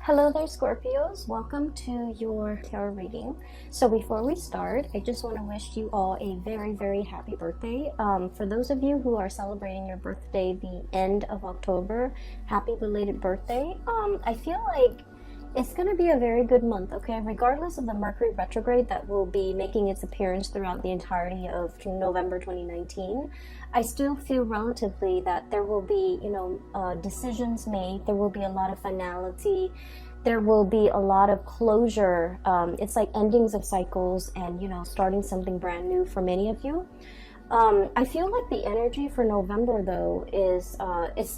Hello there, Scorpios. Welcome to your tarot reading. So before we start, I just want to wish you all a very, very happy birthday. For those of you who are celebrating your birthday the end of October, happy belated birthday. I feel like it's going to be a very good month, okay? Regardless of the Mercury retrograde that will be making its appearance throughout the entirety of November 2019, I still feel relatively that there will be, decisions made. There will be a lot of finality. There will be a lot of closure. It's like endings of cycles and, starting something brand new for many of you. I feel like the energy for November though is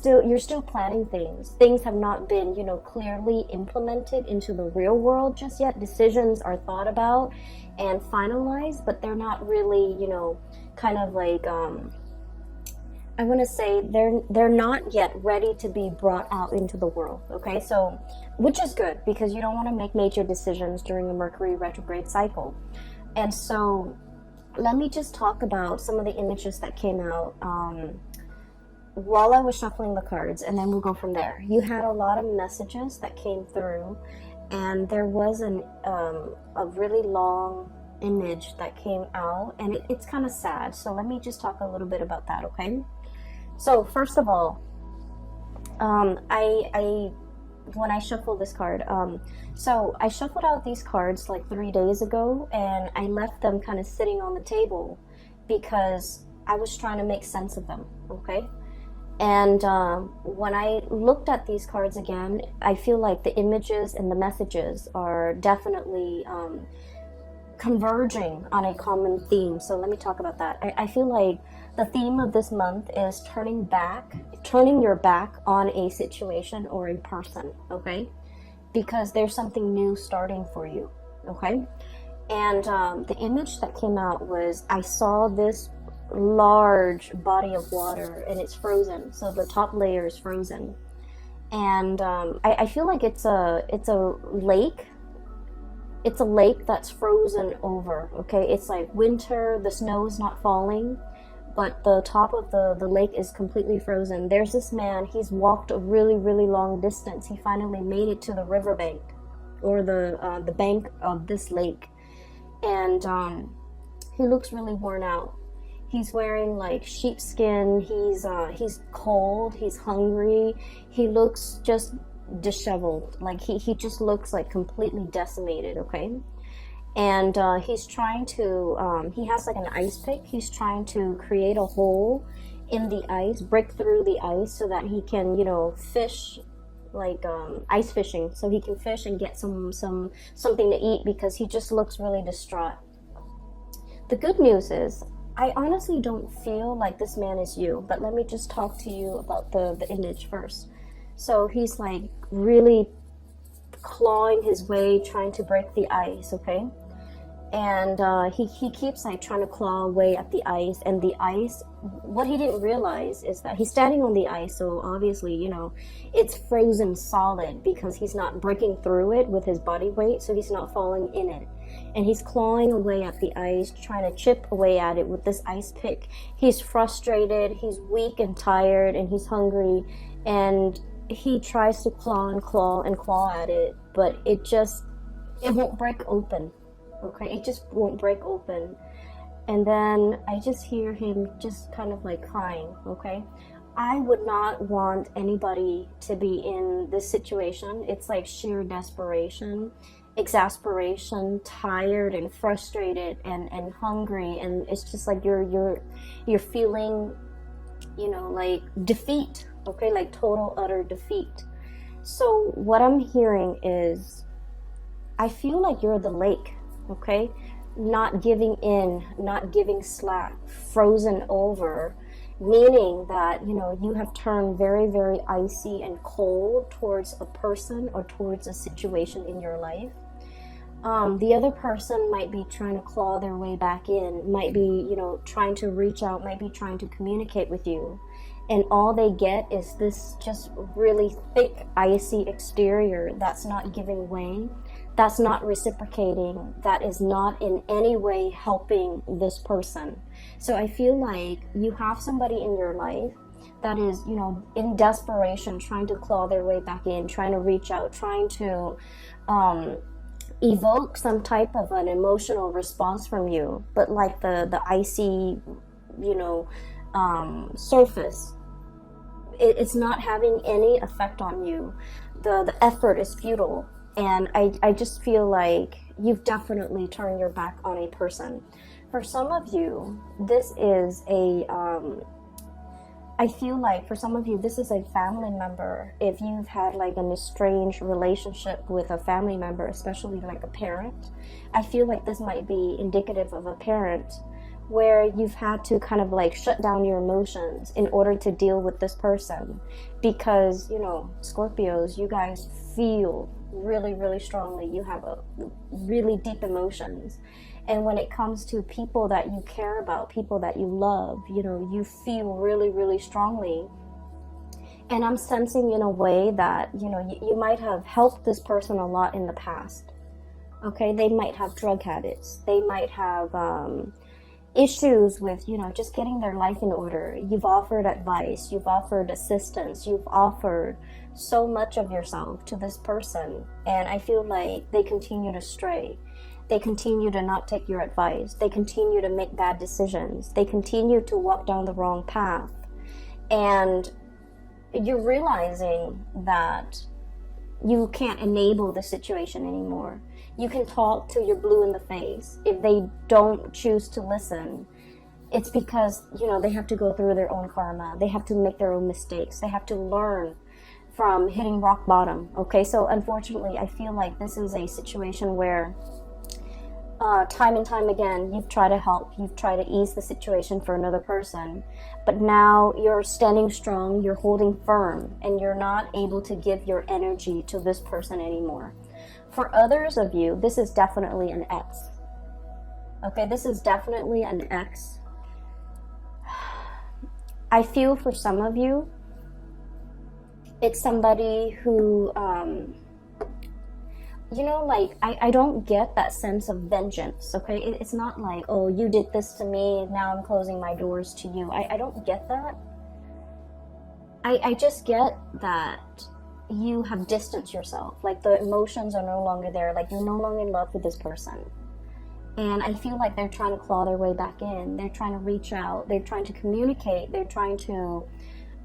you're still planning things. Things have not been, clearly implemented into the real world just yet. Decisions are thought about and finalized, but they're not really, kind of like I want to say they're not yet ready to be brought out into the world, okay? So, which is good because you don't want to make major decisions during a Mercury retrograde cycle. And so let me just talk about some of the images that came out while I was shuffling the cards, and then we'll go from there. You had a lot of messages that came through, and there was a really long image that came out, and it's kind of sad. So let me just talk a little bit about that, okay? So first of all, when I shuffled this card, so I shuffled out these cards like 3 days ago, and I left them kind of sitting on the table because I was trying to make sense of them, okay? And when I looked at these cards again, I feel like the images and the messages are definitely converging on a common theme. So let me talk about that. I feel like the theme of this month is turning your back on a situation or a person, okay? Because there's something new starting for you, okay? And the image that came out was, I saw this large body of water and it's frozen. So the top layer is frozen. And I feel like it's a lake. It's a lake that's frozen over, okay? It's like winter, the snow is not falling, but the top of the lake is completely frozen. There's this man, he's walked a really, really long distance. He finally made it to the riverbank, or the bank of this lake. And he looks really worn out. He's wearing like sheepskin, he's cold, he's hungry, he looks just disheveled, like he just looks like completely decimated, okay? And he's trying to he has like an ice pick. He's trying to create a hole in the ice, break through the ice so that he can fish, like ice fishing, so he can fish and get something to eat, because he just looks really distraught. The good news is, I honestly don't feel like this man is you, but let me just talk to you about the image first. So he's like really clawing his way, trying to break the ice, okay? And he keeps like trying to claw away at the ice, and the ice, what he didn't realize is that he's standing on the ice, so obviously, it's frozen solid because he's not breaking through it with his body weight, so he's not falling in it. And he's clawing away at the ice, trying to chip away at it with this ice pick. He's frustrated, he's weak and tired, and he's hungry, and he tries to claw and claw and claw at it, but it won't break open, okay? It just won't break open. And then I just hear him just kind of like crying, okay? I would not want anybody to be in this situation. It's like sheer desperation, exasperation, tired and frustrated and hungry, and it's just like you're feeling, like defeat, okay? Like total utter defeat. So what I'm hearing is, I feel like you're the lake, okay? Not giving in, not giving slack, frozen over, meaning that you have turned very, very icy and cold towards a person or towards a situation in your life. The other person might be trying to claw their way back in, might be trying to reach out, might be trying to communicate with you, and all they get is this just really thick, icy exterior that's not giving way, that's not reciprocating, that is not in any way helping this person. So I feel like you have somebody in your life that is, you know, in desperation, trying to claw their way back in, trying to reach out, trying to evoke some type of an emotional response from you, but like the icy, you know, surface, it's not having any effect on you. The effort is futile, and I just feel like you've definitely turned your back on a person. For some of you, this is a I feel like for some of you, this is a family member. If you've had like an estranged relationship with a family member, especially like a parent, I feel like this might be indicative of a parent where you've had to kind of like shut down your emotions in order to deal with this person. Because, you know, Scorpios, you guys feel really, really strongly. You have a really deep emotions. And when it comes to people that you care about, people that you love, you know, you feel really, really strongly. And I'm sensing in a way that, you know, you might have helped this person a lot in the past. Okay, they might have drug habits. They might have issues with, you know, just getting their life in order. You've offered advice. You've offered assistance. You've offered so much of yourself to this person. And I feel like they continue to stray. They continue to not take your advice. They continue to make bad decisions. They continue to walk down the wrong path. And you're realizing that you can't enable the situation anymore. You can talk till you're blue in the face. If they don't choose to listen, it's because, you know, they have to go through their own karma. They have to make their own mistakes. They have to learn from hitting rock bottom. Okay, so unfortunately, I feel like this is a situation where time and time again, you've tried to help, you've tried to ease the situation for another person, but now you're standing strong, you're holding firm, and you're not able to give your energy to this person anymore. For others of you, this is definitely an ex. Okay, this is definitely an ex. I feel for some of you, it's somebody who, you know, like, I don't get that sense of vengeance, okay? It's not like, oh, you did this to me, now I'm closing my doors to you. I don't get that. I just get that you have distanced yourself. Like, the emotions are no longer there. Like, you're no longer in love with this person. And I feel like they're trying to claw their way back in. They're trying to reach out. They're trying to communicate. They're trying to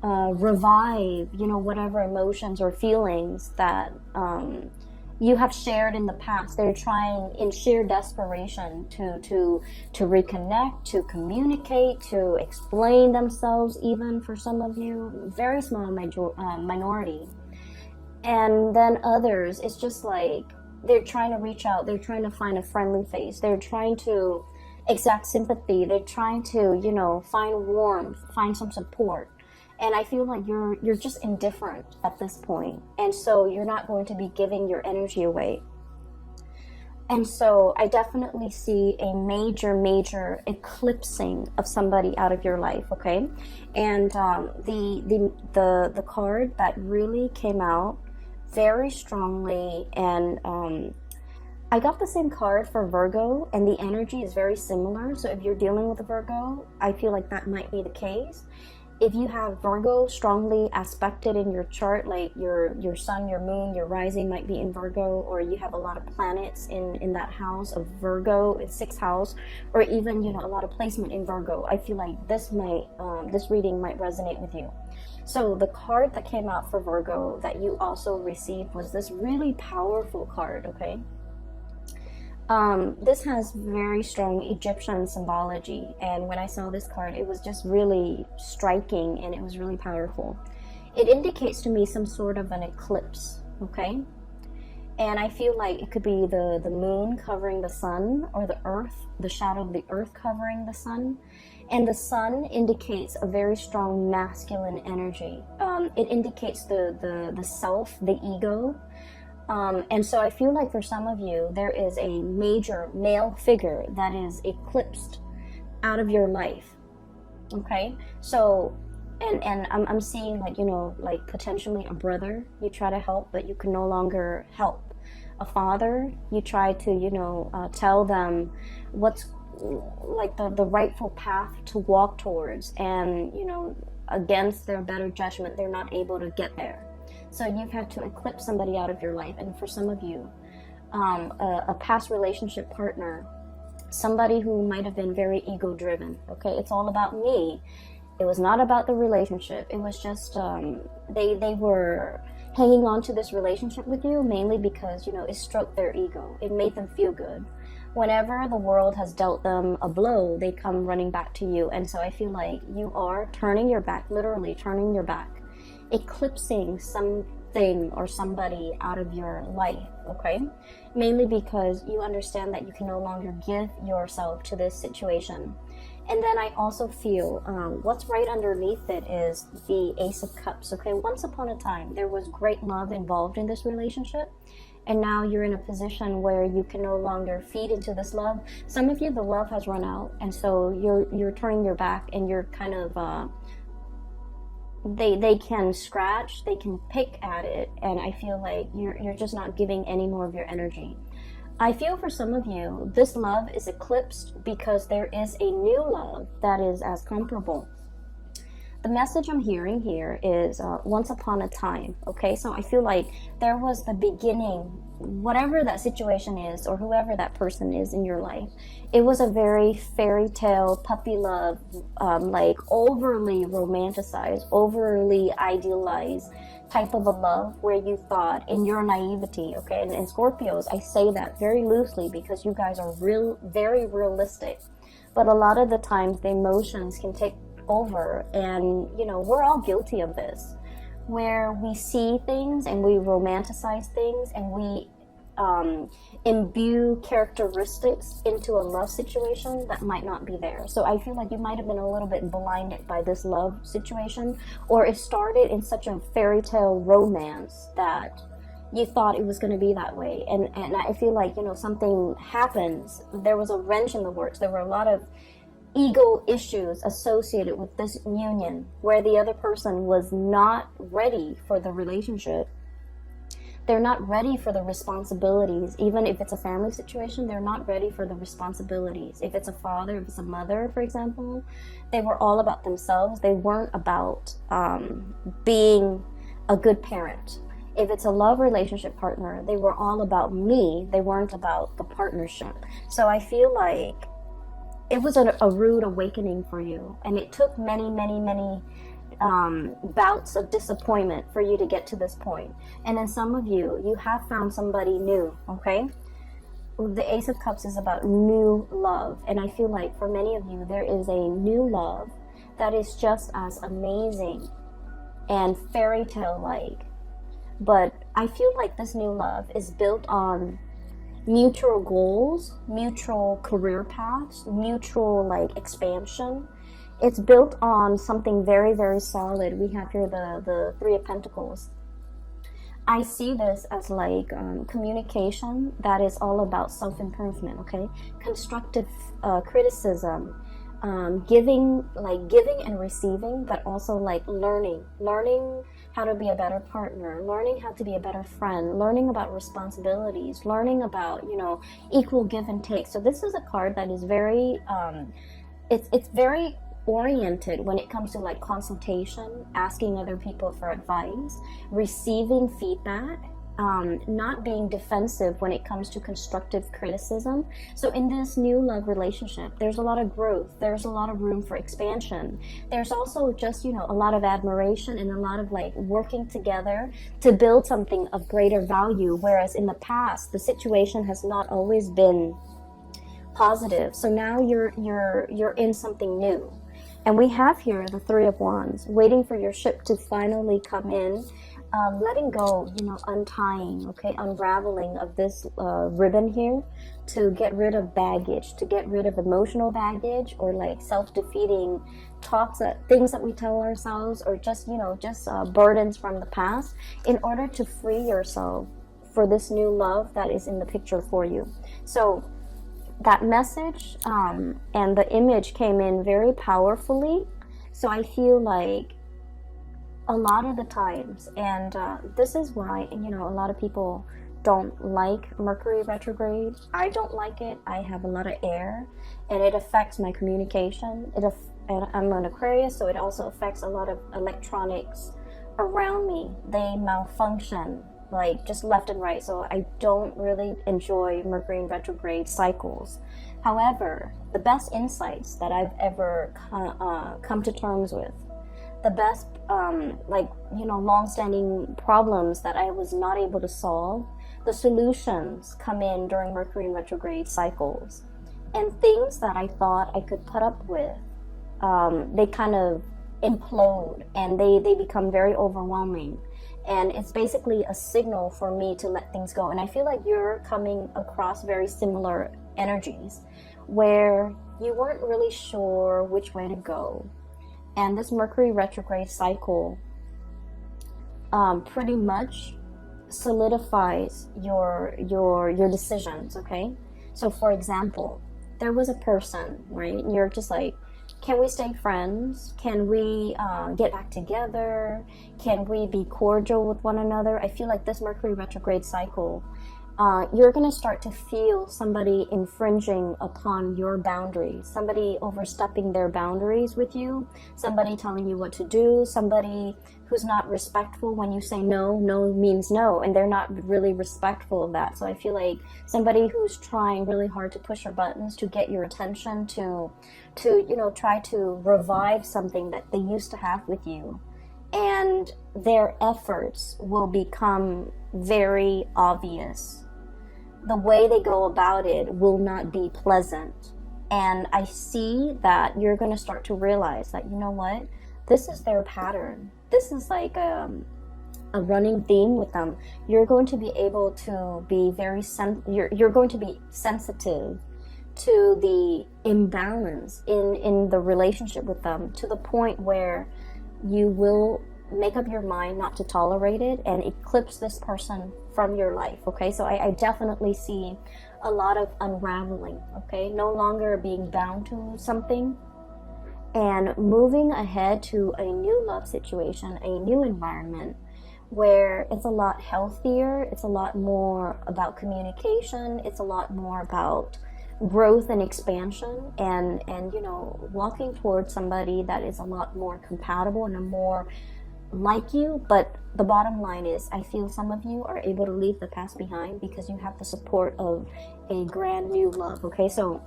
revive, you know, whatever emotions or feelings that you have shared in the past. They're trying in sheer desperation to reconnect, to communicate, to explain themselves, even for some of you, very small minority. And then others, it's just like they're trying to reach out, they're trying to find a friendly face, they're trying to exact sympathy, they're trying to, you know, find warmth, find some support. And I feel like you're just indifferent at this point. And so you're not going to be giving your energy away. And so I definitely see a major eclipsing of somebody out of your life, okay? And the card that really came out very strongly, and I got the same card for Virgo, and the energy is very similar. So if you're dealing with a Virgo, I feel like that might be the case. If you have Virgo strongly aspected in your chart, like your sun, your moon, your rising might be in Virgo, or you have a lot of planets in that house of Virgo, in 6th house, or even, you know, a lot of placement in Virgo, I feel like this reading might resonate with you. So the card that came out for Virgo that you also received was this really powerful card, okay? This has very strong Egyptian symbology, and when I saw this card, it was just really striking, and it was really powerful. It indicates to me some sort of an eclipse, okay? And I feel like it could be the moon covering the sun, or the earth, the shadow of the earth covering the sun. And the sun indicates a very strong masculine energy. It indicates the self, the ego. And so I feel like for some of you, there is a major male figure that is eclipsed out of your life. Okay? So, and I'm seeing, like, you know, like potentially a brother you try to help, but you can no longer help. A father, you try to, you know, tell them what's like the rightful path to walk towards. And, you know, against their better judgment, they're not able to get there. So you've had to eclipse somebody out of your life. And for some of you, a past relationship partner, somebody who might have been very ego driven. Okay, it's all about me. It was not about the relationship. It was just they were hanging on to this relationship with you mainly because, you know, it stroked their ego. It made them feel good. Whenever the world has dealt them a blow, they come running back to you. And so I feel like you are turning your back, literally turning your back, eclipsing something or somebody out of your life, okay? Mainly because you understand that you can no longer give yourself to this situation. And then I also feel what's right underneath it is the Ace of Cups, okay? Once upon a time, there was great love involved in this relationship. And now you're in a position where you can no longer feed into this love. Some of you, the love has run out. And so you're turning your back and you're kind of, they can scratch, they can pick at it. And I feel like you're just not giving any more of your energy. I feel for some of you, this love is eclipsed because there is a new love that is as comparable. The message I'm hearing here is once upon a time, okay? So I feel like there was the beginning, whatever that situation is or whoever that person is in your life. It was a very fairy tale, puppy love, like overly romanticized, overly idealized type of a love where you thought in your naivety, okay? And Scorpios, I say that very loosely because you guys are very realistic. But a lot of the times the emotions can take over, and you know, we're all guilty of this, where we see things and we romanticize things and we imbue characteristics into a love situation that might not be there. So I feel like you might have been a little bit blinded by this love situation, or it started in such a fairy tale romance that you thought it was going to be that way. And I feel like, you know, something happens. There was a wrench in the works. There were a lot of ego issues associated with this union where the other person was not ready for the relationship. They're not ready for the responsibilities. Even if it's a family situation, they're not ready for the responsibilities. If it's a father, if it's a mother, for example, they were all about themselves. They weren't about being a good parent. If it's a love relationship partner, they were all about me. They weren't about the partnership. So I feel like it was a rude awakening for you, and it took many bouts of disappointment for you to get to this point. And then some of you have found somebody new, okay? The Ace of Cups is about new love, and I feel like for many of you, there is a new love that is just as amazing and fairy tale-like. But I feel like this new love is built on mutual goals, mutual career paths, mutual like expansion. It's built on something very solid. We have here the Three of Pentacles. I see this as like communication that is all about self-improvement, okay? Constructive criticism, giving and receiving, but also like learning how to be a better partner, learning how to be a better friend, learning about responsibilities, learning about, you know, equal give and take. So this is a card that is very, it's very oriented when it comes to like consultation, asking other people for advice, receiving feedback, not being defensive when it comes to constructive criticism. So in this new love relationship, there's a lot of growth. There's a lot of room for expansion. There's also just, you know, a lot of admiration and a lot of like working together to build something of greater value. Whereas in the past, the situation has not always been positive. So now you're in something new. And we have here the Three of Wands, waiting for your ship to finally come in. Letting go, you know, untying, okay, unraveling of this ribbon here to get rid of baggage, to get rid of emotional baggage or like self-defeating talks, things that we tell ourselves, or just, you know, just burdens from the past, in order to free yourself for this new love that is in the picture for you. So that message and the image came in very powerfully. So I feel like a lot of the times, and this is why, you know, a lot of people don't like Mercury retrograde. I don't like it. I have a lot of air and it affects my communication. It and I'm an Aquarius, so it also affects a lot of electronics around me. They malfunction like just left and right, so I don't really enjoy Mercury in retrograde cycles. However, the best insights that I've ever come to terms with, the best long-standing problems that I was not able to solve, the solutions come in during Mercury in retrograde cycles. And things that I thought I could put up with, they kind of implode, and they become very overwhelming. And it's basically a signal for me to let things go. And I feel like you're coming across very similar energies where you weren't really sure which way to go. And this Mercury retrograde cycle pretty much solidifies your decisions, okay? So for example, there was a person, right? And you're just like, can we stay friends? Can we get back together? Can we be cordial with one another? I feel like this Mercury retrograde cycle, you're going to start to feel somebody infringing upon your boundaries, somebody overstepping their boundaries with you, somebody telling you what to do, somebody who's not respectful when you say no. No means no, and they're not really respectful of that. So I feel like somebody who's trying really hard to push your buttons to get your attention, to try to revive something that they used to have with you, and their efforts will become very obvious. The way they go about it will not be pleasant. And I see that you're going to start to realize that, you know what, this is their pattern. This is like a running theme with them. You're going to be able to be you're going to be sensitive to the imbalance in the relationship with them, to the point where you will make up your mind not to tolerate it and eclipse this person from your life, okay? So I definitely see a lot of unraveling, okay? No longer being bound to something and moving ahead to a new love situation, a new environment where it's a lot healthier, it's a lot more about communication, it's a lot more about growth and expansion, and walking towards somebody that is a lot more compatible and a more like you. But the bottom line is, I feel some of you are able to leave the past behind because you have the support of a grand new love, okay? So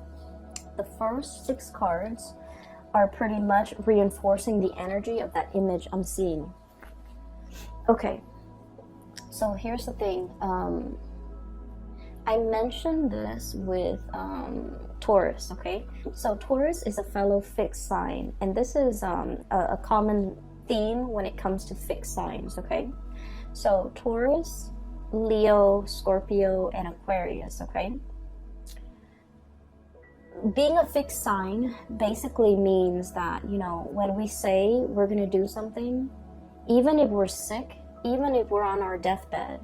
the first 6 cards are pretty much reinforcing the energy of that image I'm seeing. Okay, so here's the thing. I mentioned this with Taurus, okay? So Taurus is a fellow fixed sign, and this is a common theme when it comes to fixed signs, okay? So Taurus, Leo, Scorpio, and Aquarius, okay? Being a fixed sign basically means that, when we say we're going to do something, even if we're sick, even if we're on our deathbed,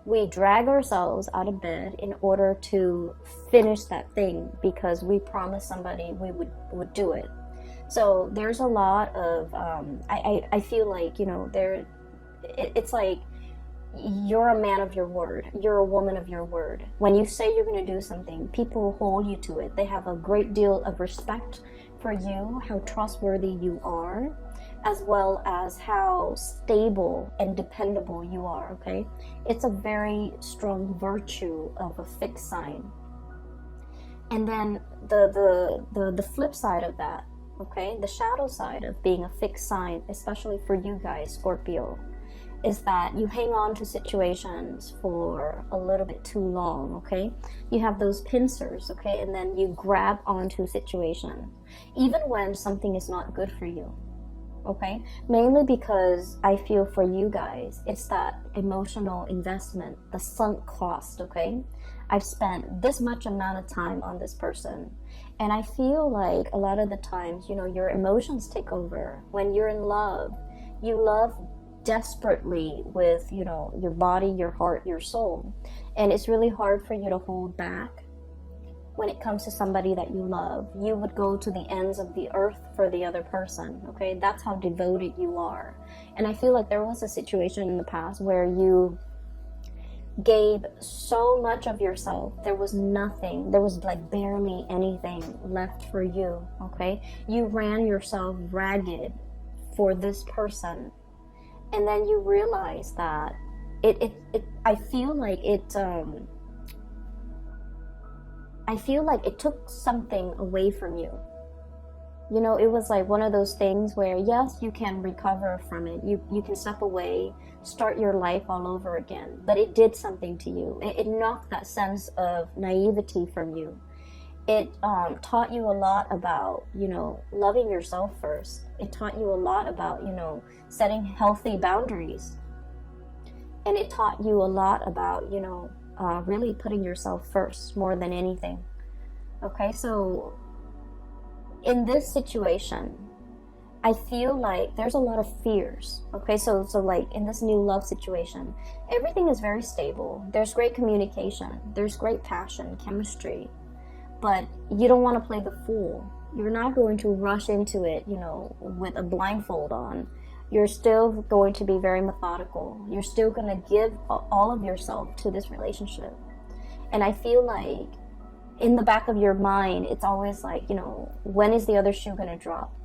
we drag ourselves out of bed in order to finish that thing because we promised somebody we would do it. So there's a lot of, I feel like, it's like you're a man of your word. You're a woman of your word. When you say you're going to do something, people hold you to it. They have a great deal of respect for you, how trustworthy you are, as well as how stable and dependable you are, okay? It's a very strong virtue of a fixed sign. And then the flip side of that, okay, the shadow side of being a fixed sign, especially for you guys, Scorpio, is that you hang on to situations for a little bit too long, okay? You have those pincers, okay? And then you grab onto situations, even when something is not good for you, okay? Mainly because I feel for you guys, it's that emotional investment, the sunk cost, okay? I've spent this much amount of time on this person. And I feel like a lot of the times, your emotions take over. When you're in love, you love desperately with, your body, your heart, your soul. And it's really hard for you to hold back when it comes to somebody that you love. You would go to the ends of the earth for the other person, okay? That's how devoted you are. And I feel like there was a situation in the past where you gave so much of yourself. There was nothing, there was like barely anything left for you, okay? You ran yourself ragged for this person, and then you realize that I feel like it took something away from you. You know, it was like one of those things where, yes, you can recover from it. You can step away, start your life all over again. But it did something to you. It knocked that sense of naivety from you. It taught you a lot about, you know, loving yourself first. It taught you a lot about, you know, setting healthy boundaries. And it taught you a lot about, you know, really putting yourself first more than anything. Okay, so in this situation, I feel like there's a lot of fears. Okay, so like in this new love situation, everything is very stable. There's great communication. There's great passion, chemistry. But you don't want to play the fool. You're not going to rush into it, you know, with a blindfold on. You're still going to be very methodical. You're still going to give all of yourself to this relationship. And I feel like in the back of your mind, it's always like, you know, when is the other shoe going to drop?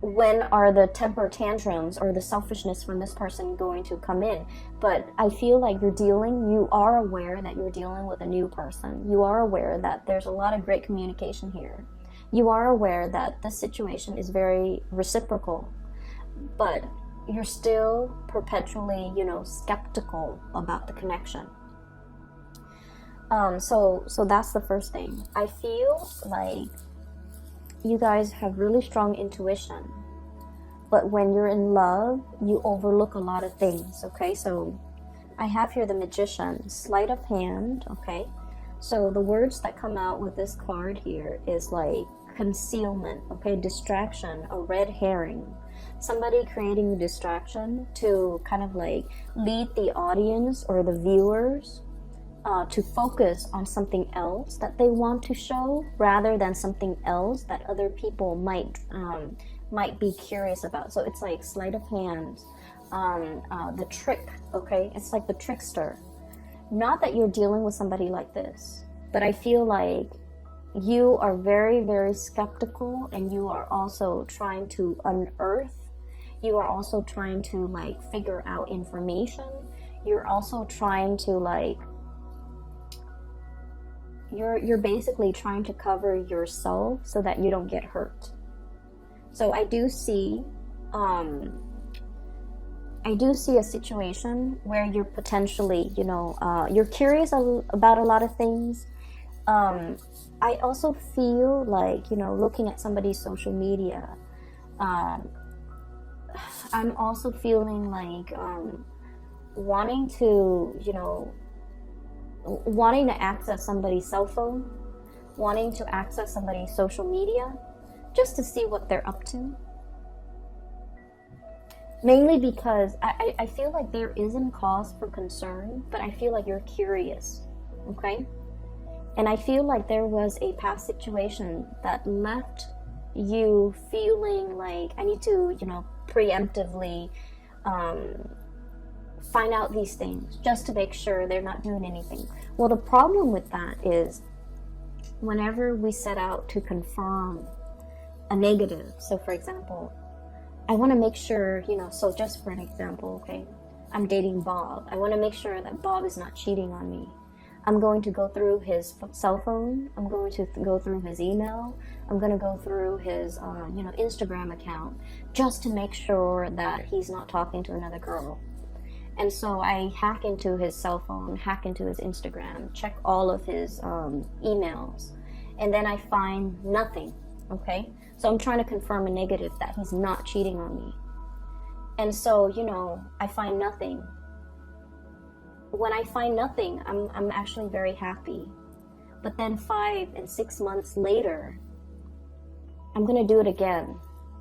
When are the temper tantrums or the selfishness from this person going to come in? But I feel like you are aware that you're dealing with a new person. You are aware that there's a lot of great communication here. You are aware that the situation is very reciprocal, but you're still perpetually, you know, skeptical about the connection. So that's the first thing. I feel like you guys have really strong intuition, but when you're in love, you overlook a lot of things, okay? So I have here the Magician, sleight of hand, okay? So the words that come out with this card here is like concealment, okay? Distraction, a red herring. Somebody creating a distraction to kind of like lead the audience or the viewers to focus on something else that they want to show rather than something else that other people might be curious about. So it's like sleight of hand, the trick, okay? It's like the trickster. Not that you're dealing with somebody like this, but I feel like you are very, very skeptical, and you are also trying to unearth. You are also trying to like figure out information. You're also trying to like you're basically trying to cover yourself so that you don't get hurt. So I do see a situation where you're potentially, you know, you're curious about a lot of things. I also feel like, you know, looking at somebody's social media, I'm also feeling like wanting to access somebody's cell phone, wanting to access somebody's social media, just to see what they're up to. Mainly because I feel like there isn't cause for concern, but I feel like you're curious, okay? And I feel like there was a past situation that left you feeling like I need to, you know, preemptively find out these things just to make sure they're not doing anything. Well, the problem with that is whenever we set out to confirm a negative, so for example, I want to make sure, you know, so just for an example, okay, I'm dating Bob. I want to make sure that Bob is not cheating on me. I'm going to go through his cell phone. I'm going to go through his email. I'm going to go through his, Instagram account just to make sure that he's not talking to another girl. And so I hack into his cell phone, hack into his Instagram, check all of his emails, and then I find nothing, okay? So I'm trying to confirm a negative that he's not cheating on me. And so, you know, I find nothing. When I find nothing, I'm actually very happy. But then 5 and 6 months later, I'm gonna do it again,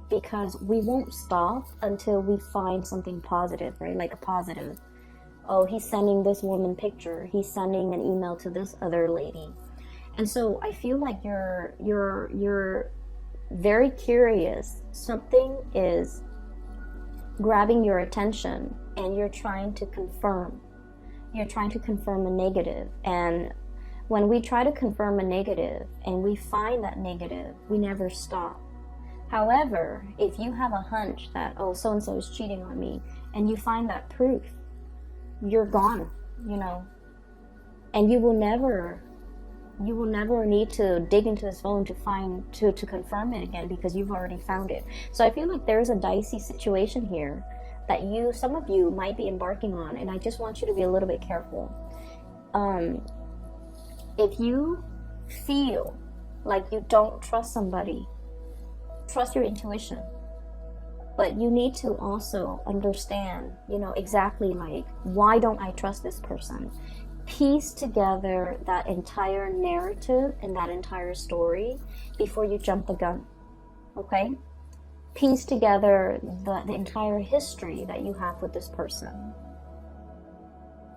because we won't stop until we find something positive, right? Like a positive. Oh, he's sending this woman picture. He's sending an email to this other lady. And so I feel like you're very curious. Something is grabbing your attention and you're trying to confirm. you're trying to confirm a negative. And when we try to confirm a negative and we find that negative, we never stop. However, if you have a hunch that, oh, so-and-so is cheating on me, and you find that proof, you're gone, and you will never need to dig into his phone to confirm it again, because you've already found it. So I feel like there's a dicey situation here that some of you might be embarking on, and I just want you to be a little bit careful. If you feel like you don't trust somebody, trust your intuition. But you need to also understand, exactly like, why don't I trust this person? Piece together that entire narrative and that entire story before you jump the gun, okay? Piece together the entire history that you have with this person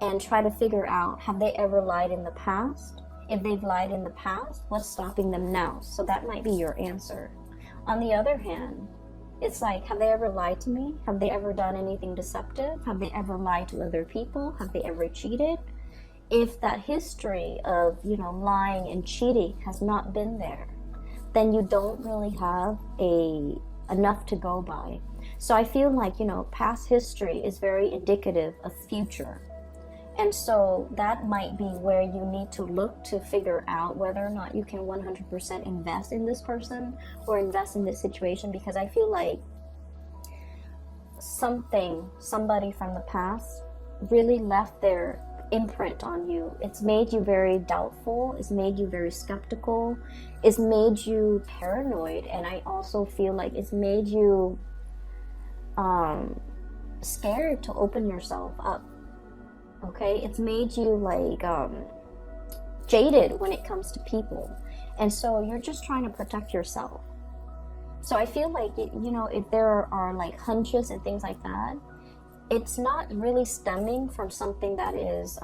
and try to figure out, have they ever lied in the past? If they've lied in the past, what's stopping them now? So that might be your answer. On the other hand, it's like, have they ever lied to me? Have they ever done anything deceptive? Have they ever lied to other people? Have they ever cheated? If that history of, lying and cheating has not been there, then you don't really have enough to go by. So I feel like, past history is very indicative of future. And so that might be where you need to look to figure out whether or not you can 100% invest in this person or invest in this situation, because I feel like somebody from the past really left their imprint on you. It's made you very doubtful. It's made you very skeptical. It's made you paranoid. And I also feel like it's made you scared to open yourself up. Okay, it's made you like jaded when it comes to people, and so you're just trying to protect yourself. So I feel like if there are like hunches and things like that, it's not really stemming from something that is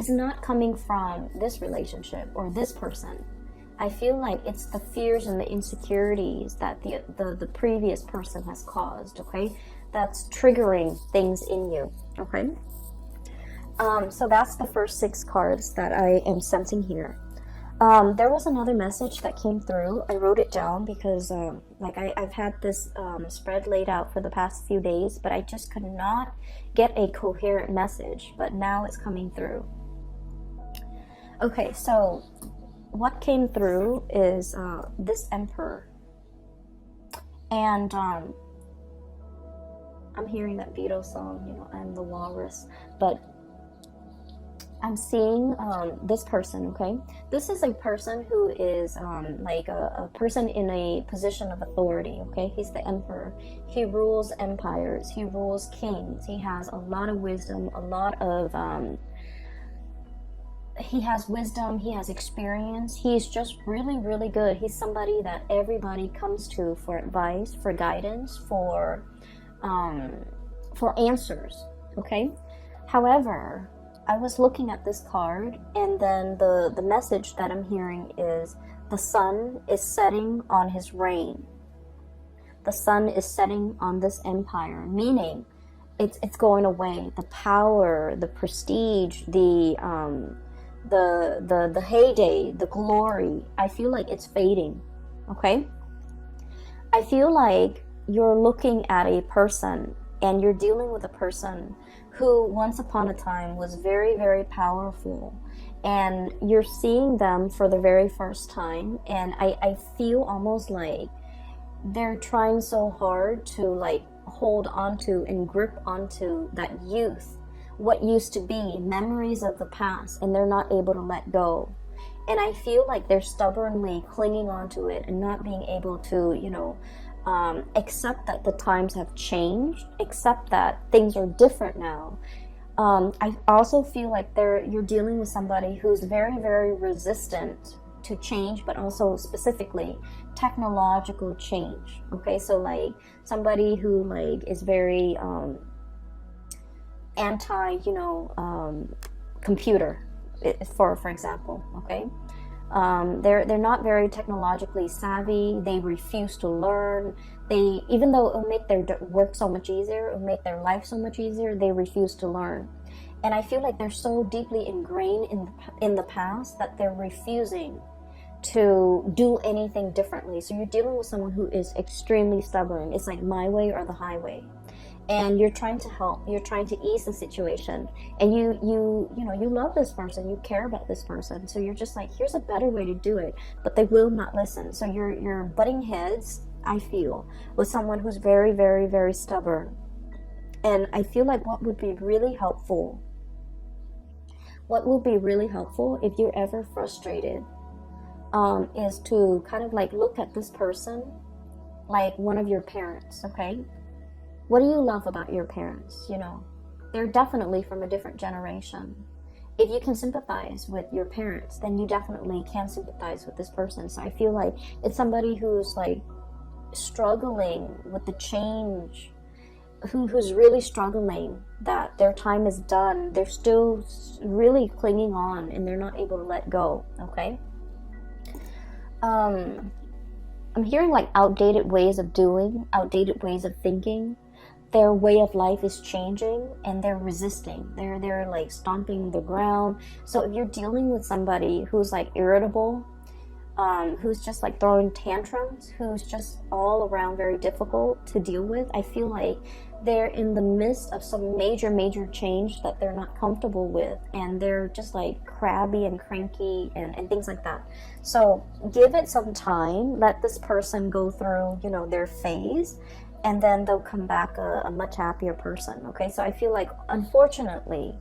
not coming from this relationship or this person. I feel like it's the fears and the insecurities that the previous person has caused, okay? That's triggering things in you, okay? So that's the first 6 cards that I am sensing here. There was another message that came through. I wrote it down because I've had this spread laid out for the past few days, but I just could not get a coherent message, but now it's coming through. Okay, so what came through is this Emperor, and I'm hearing that Beatles song, I'm the walrus, but I'm seeing this person, okay? This is a person who is like a person in a position of authority, okay? He's the Emperor. He rules empires. He rules kings. He has a lot of wisdom, he has wisdom, he has experience. He's just really, really good. He's somebody that everybody comes to for advice, for guidance, for answers, okay? However, I was looking at this card, and then the message that I'm hearing is the sun is setting on his reign. The sun is setting on this empire, meaning it's going away. The power, the prestige, the heyday, the glory, I feel like it's fading, okay? I feel like you're looking at a person and you're dealing with a person who once upon a time was very, very powerful, and you're seeing them for the very first time, and I feel almost like they're trying so hard to like hold onto and grip onto that youth, what used to be, memories of the past, and they're not able to let go. And I feel like they're stubbornly clinging onto it and not being able to, accept that the times have changed, accept that things are different now. I also feel like you're dealing with somebody who's very, very resistant to change, but also specifically technological change. Okay, so like somebody who like is very anti, computer, for example. Okay, They're not very technologically savvy. They refuse to learn. They, even though it'll make their work so much easier, it'll make their life so much easier, they refuse to learn. And I feel like they're so deeply ingrained in the past that they're refusing to do anything differently. So you're dealing with someone who is extremely stubborn. It's like my way or the highway. And you're trying to help, you're trying to ease the situation, and you know, you love this person, you care about this person, so you're just like, here's a better way to do it, but they will not listen. So you're butting heads, I feel, with someone who's very, very, very stubborn. And I feel like what would be really helpful if you're ever frustrated, is to kind of like look at this person like one of your parents, okay? What do you love about your parents? You know, they're definitely from a different generation. If you can sympathize with your parents, then you definitely can sympathize with this person. So I feel like it's somebody who's like struggling with the change, who's really struggling that their time is done. They're still really clinging on and they're not able to let go, okay? I'm hearing like outdated ways of doing, outdated ways of thinking. Their way of life is changing and they're resisting. They're like stomping the ground. So if you're dealing with somebody who's like irritable, who's just like throwing tantrums, who's just all around very difficult to deal with, I feel like they're in the midst of some major change that they're not comfortable with, and they're just like crabby and cranky and things like that. So give it some time, let this person go through, you know, their phase, and then they'll come back a much happier person, okay? So I feel like, unfortunately,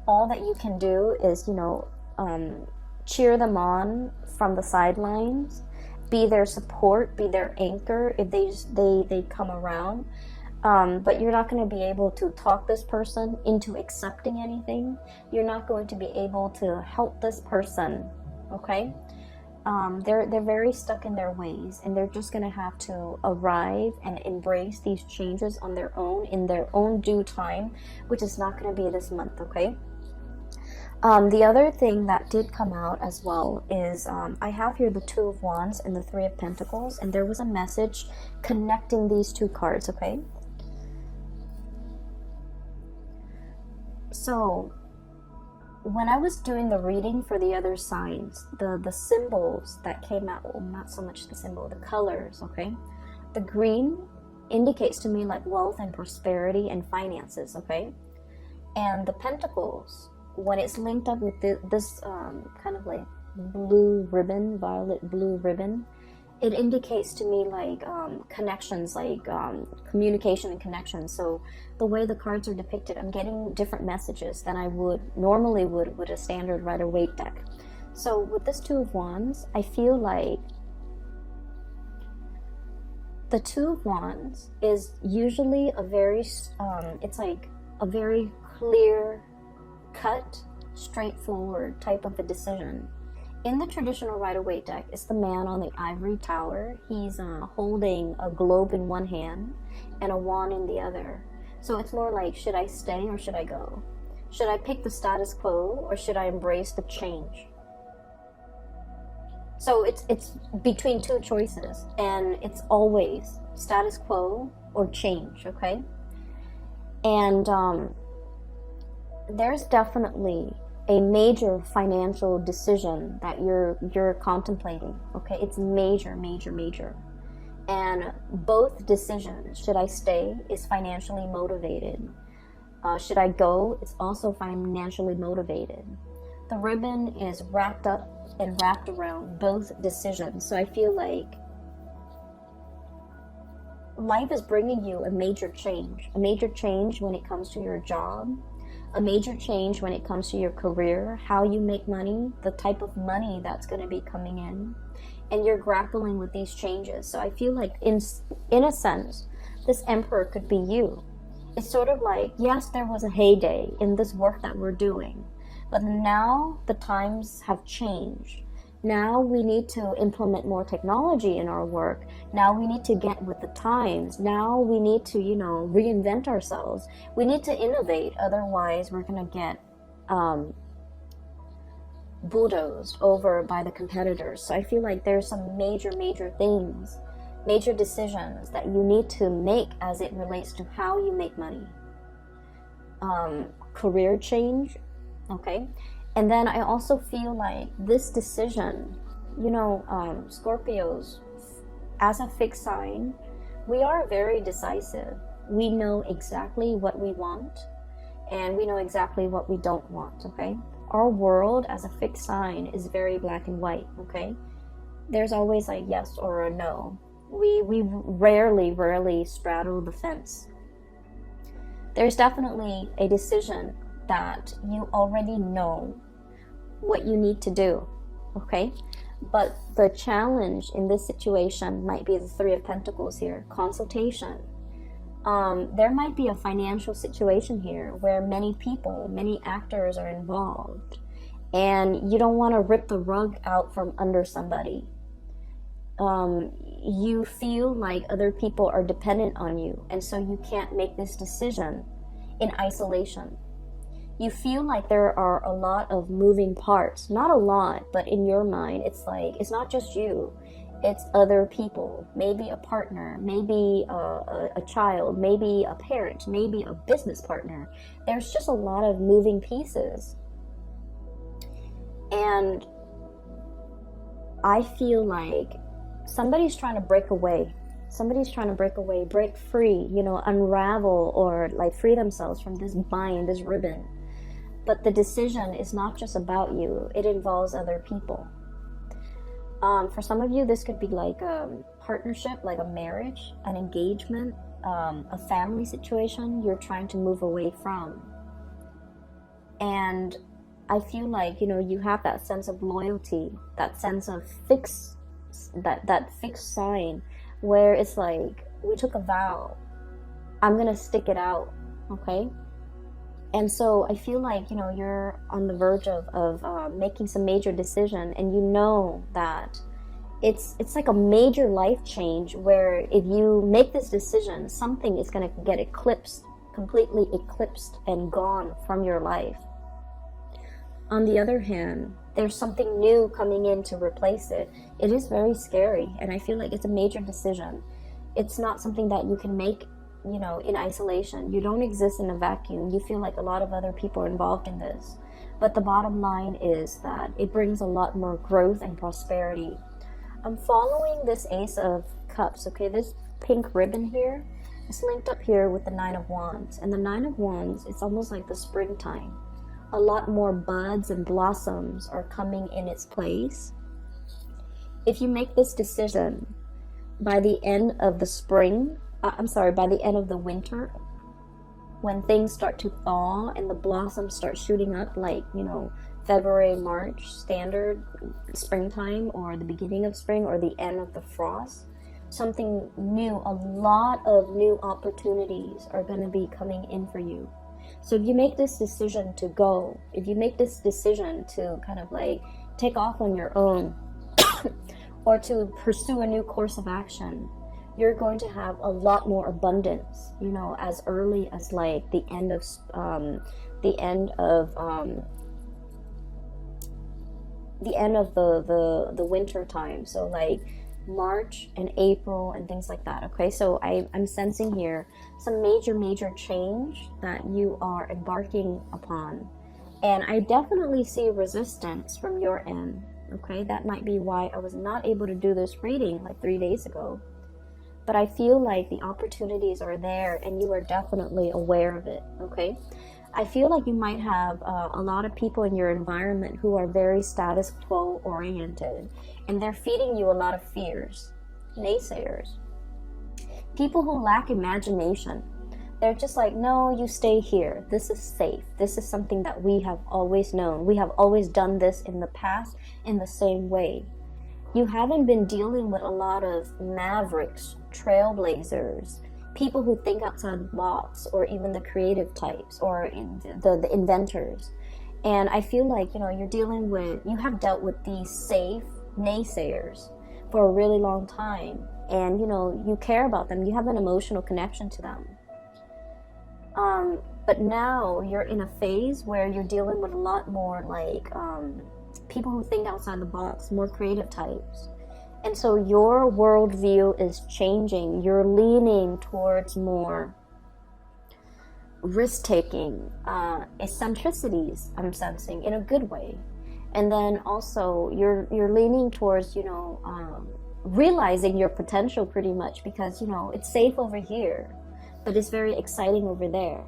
all that you can do is, you know, cheer them on from the sidelines, be their support, be their anchor if they come around. But you're not going to be able to talk this person into accepting anything. You're not going to be able to help this person, okay? They're very stuck in their ways, and they're just going to have to arrive and embrace these changes on their own, in their own due time, which is not going to be this month, okay? The other thing that did come out as well is I have here the Two of Wands and the Three of Pentacles, and there was a message connecting these two cards, okay? So when I was doing the reading for the other signs, the symbols that came out, well, not so much the symbol, the colors, okay? The green indicates to me like wealth and prosperity and finances, okay? And the pentacles, when it's linked up with this kind of like blue ribbon, violet blue ribbon, it indicates to me like connections, like communication and connections. So the way the cards are depicted, I'm getting different messages than I would normally would with a standard Rider-Waite deck. So with this Two of Wands, I feel like the Two of Wands is usually a very, it's like a very clear cut, straightforward type of a decision. In the traditional Rider-Waite deck, it's the man on the ivory tower. He's holding a globe in one hand and a wand in the other. So it's more like, should I stay or should I go? Should I pick the status quo or should I embrace the change? So it's between two choices, and it's always status quo or change, okay? And there's definitely a major financial decision that you're contemplating, okay? It's major. And both decisions, should I stay, is financially motivated. Should I go, it's also financially motivated. The ribbon is wrapped up and wrapped around both decisions. So I feel like life is bringing you a major change when it comes to your job, a major change when it comes to your career, how you make money, the type of money that's going to be coming in, and you're grappling with these changes. So I feel like in a sense, this Emperor could be you. It's sort of like, yes, there was a heyday in this work that we're doing, but now the times have changed. Now we need to implement more technology in our work. Now we need to get with the times. Now we need to, you know, reinvent ourselves. We need to innovate. Otherwise, we're going to get bulldozed over by the competitors. So I feel like there's some major things, major decisions that you need to make as it relates to how you make money. Career change, okay? And then I also feel like this decision, you know, Scorpios, as a fixed sign, we are very decisive. We know exactly what we want, and we know exactly what we don't want, okay? Our world as a fixed sign is very black and white, okay? There's always like yes or a no. We rarely straddle the fence. There's definitely a decision that you already know what you need to do, okay? But the challenge in this situation might be the Three of Pentacles here, consultation. There might be a financial situation here where many people, many actors are involved, and you don't want to rip the rug out from under somebody. You feel like other people are dependent on you, and so you can't make this decision in isolation. You feel like there are a lot of moving parts. Not a lot, but in your mind, it's like, it's not just you. It's other people, maybe a partner, maybe a child, maybe a parent, maybe a business partner. There's just a lot of moving pieces. And I feel like somebody's trying to break away. Somebody's trying to break away, break free, you know, unravel, or like free themselves from this bind, this ribbon. But the decision is not just about you. It involves other people. For some of you, this could be like a partnership, like a marriage, an engagement, a family situation you're trying to move away from. And I feel like, you know, you have that sense of loyalty, that sense of that fixed sign where it's like, we took a vow, I'm gonna stick it out, okay? And so I feel like, you know, you're on the verge of making some major decision, and you know that it's like a major life change where if you make this decision, something is going to get eclipsed, completely eclipsed and gone from your life. On the other hand, there's something new coming in to replace it. It is very scary, and I feel like it's a major decision. It's not something that you can make, you know, in isolation. You don't exist in a vacuum. You feel like a lot of other people are involved in this. But the bottom line is that it brings a lot more growth and prosperity. I'm following this Ace of Cups, okay? This pink ribbon here is linked up here with the Nine of Wands. And the Nine of Wands, it's almost like the springtime. A lot more buds and blossoms are coming in its place. If you make this decision by the end of the spring, by the end of the winter, when things start to thaw and the blossoms start shooting up, like, you know, February, March, standard springtime, or the beginning of spring, or the end of the frost, something new, a lot of new opportunities are going to be coming in for you. So if you make this decision to go, if you make this decision to kind of like take off on your own, or to pursue a new course of action, you're going to have a lot more abundance, you know, as early as like the end of the winter time. So like March and April and things like that. Okay, so I'm sensing here some major change that you are embarking upon, and I definitely see resistance from your end. Okay, that might be why I was not able to do this reading like 3 days ago. But I feel like the opportunities are there, and you are definitely aware of it, okay? I feel like you might have a lot of people in your environment who are very status quo oriented, and they're feeding you a lot of fears, naysayers. People who lack imagination. They're just like, no, you stay here. This is safe. This is something that we have always known. We have always done this in the past in the same way. You haven't been dealing with a lot of mavericks, trailblazers, people who think outside the box, or even the creative types, or the inventors. And I feel like, you know, you have dealt with these safe naysayers for a really long time. And, you know, you care about them. You have an emotional connection to them. But now you're in a phase where you're dealing with a lot more like people who think outside the box, more creative types. And so your worldview is changing. You're leaning towards more risk-taking, eccentricities, I'm sensing, in a good way. And then also you're leaning towards, you know, realizing your potential pretty much, because, you know, it's safe over here, but it's very exciting over there.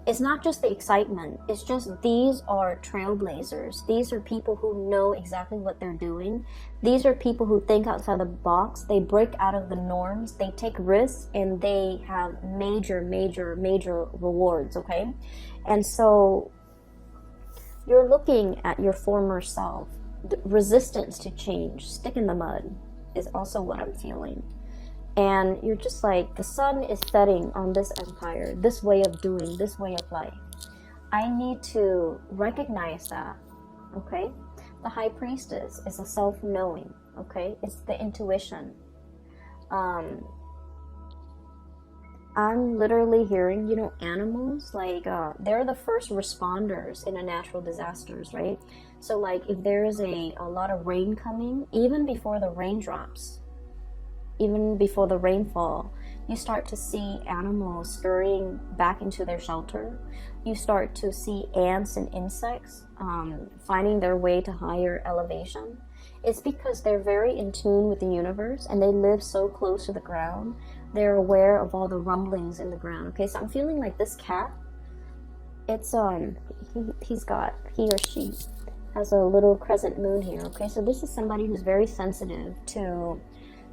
It's not just the excitement, it's just these are trailblazers. These are people who know exactly what they're doing. These are people who think outside the box. They break out of the norms, they take risks, and they have major rewards, okay? And so you're looking at your former self. The resistance to change, stick in the mud, is also what I'm feeling. And you're just like, the sun is setting on this empire, this way of doing, this way of life. I need to recognize that, okay? The high priestess is a self-knowing, okay? It's the intuition. I'm literally hearing, you know, animals, like, they're the first responders in a natural disasters, right? So, like, if there is a lot of rain coming, even before the raindrops, even before the rainfall, you start to see animals scurrying back into their shelter. You start to see ants and insects finding their way to higher elevation. It's because they're very in tune with the universe, and they live so close to the ground. They're aware of all the rumblings in the ground. Okay, so I'm feeling like this cat, it's he or she has a little crescent moon here. Okay, so this is somebody who's very sensitive to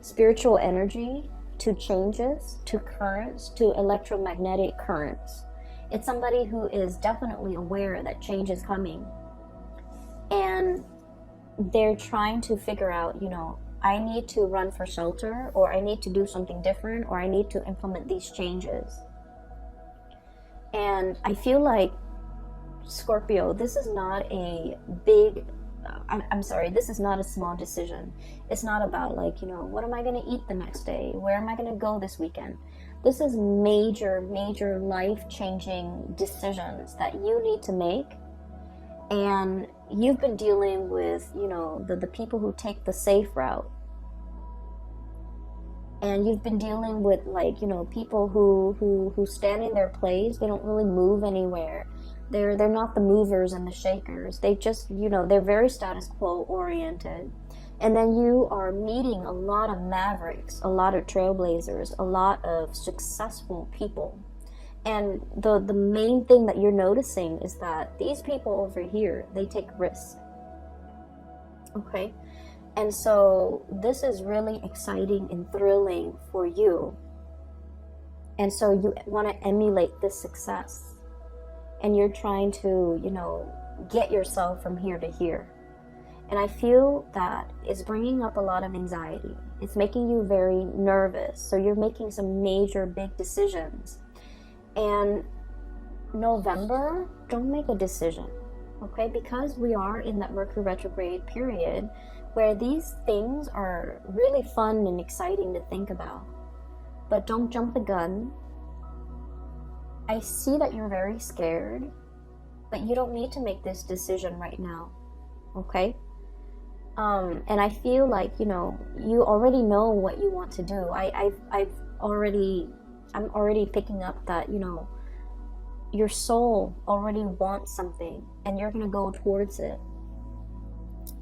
spiritual energy, to changes, to currents, to electromagnetic currents. It's somebody who is definitely aware that change is coming, and they're trying to figure out, you know, I need to run for shelter, or I need to do something different, or I need to implement these changes. And I feel like, Scorpio, this is not a big, I'm sorry, this is not a small decision. It's not about, like, you know, what am I going to eat the next day? Where am I going to go this weekend? This is major life-changing decisions that you need to make. And you've been dealing with, you know, the people who take the safe route. And you've been dealing with, like, you know, people who stand in their place. They don't really move anywhere. They're not the movers and the shakers. They just, you know, they're very status quo oriented. And then you are meeting a lot of mavericks, a lot of trailblazers, a lot of successful people. And the main thing that you're noticing is that these people over here, they take risks. Okay? And so this is really exciting and thrilling for you. And so you want to emulate this success. And you're trying to, you know, get yourself from here to here. And I feel that it's bringing up a lot of anxiety. It's making you very nervous. So you're making some major big decisions. And November, don't make a decision, okay? Because we are in that Mercury retrograde period where these things are really fun and exciting to think about. But don't jump the gun. I see that you're very scared, but you don't need to make this decision right now, okay? And I feel like, you know, you already know what you want to do. I'm already picking up that, you know, your soul already wants something, and you're gonna go towards it.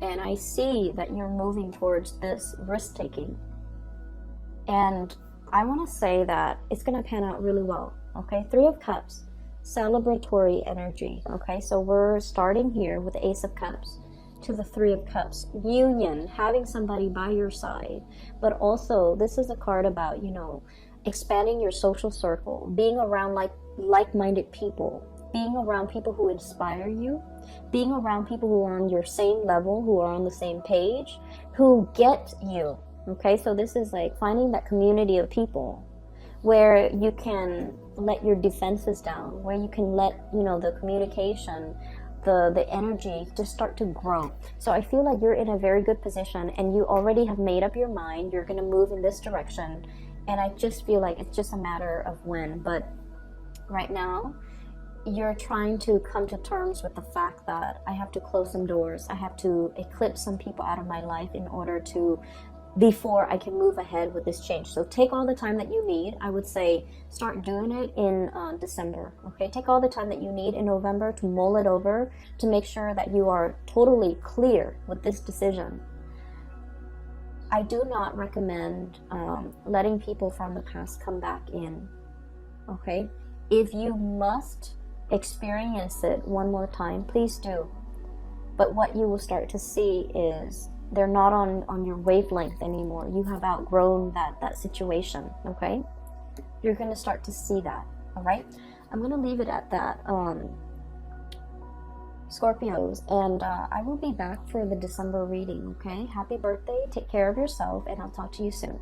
And I see that you're moving towards this risk-taking. And I want to say that it's gonna pan out really well. Okay, 3 of Cups, celebratory energy. Okay, so we're starting here with the Ace of Cups to the 3 of Cups. Union, having somebody by your side. But also, this is a card about, you know, expanding your social circle, being around like-minded people, being around people who inspire you, being around people who are on your same level, who are on the same page, who get you. Okay, so this is like finding that community of people where you can let your defenses down, where you can let, you know, the communication, the energy just start to grow. So I feel like you're in a very good position, and you already have made up your mind. You're going to move in this direction, and I just feel like it's just a matter of when. But right now, you're trying to come to terms with the fact that I have to close some doors, I have to eclipse some people out of my life in order to, before I can move ahead with this change. So take all the time that you need. I would say start doing it in December. Okay, take all the time that you need in November to mull it over, to make sure that you are totally clear with this decision. I do not recommend letting people from the past come back in. Okay, if you must experience it one more time, please do. But what you will start to see is they're not on your wavelength anymore. You have outgrown that situation. Okay, you're going to start to see that. All right, I'm going to leave it at that, Scorpios, and I will be back for the December reading. Okay, happy birthday, take care of yourself, and I'll talk to you soon.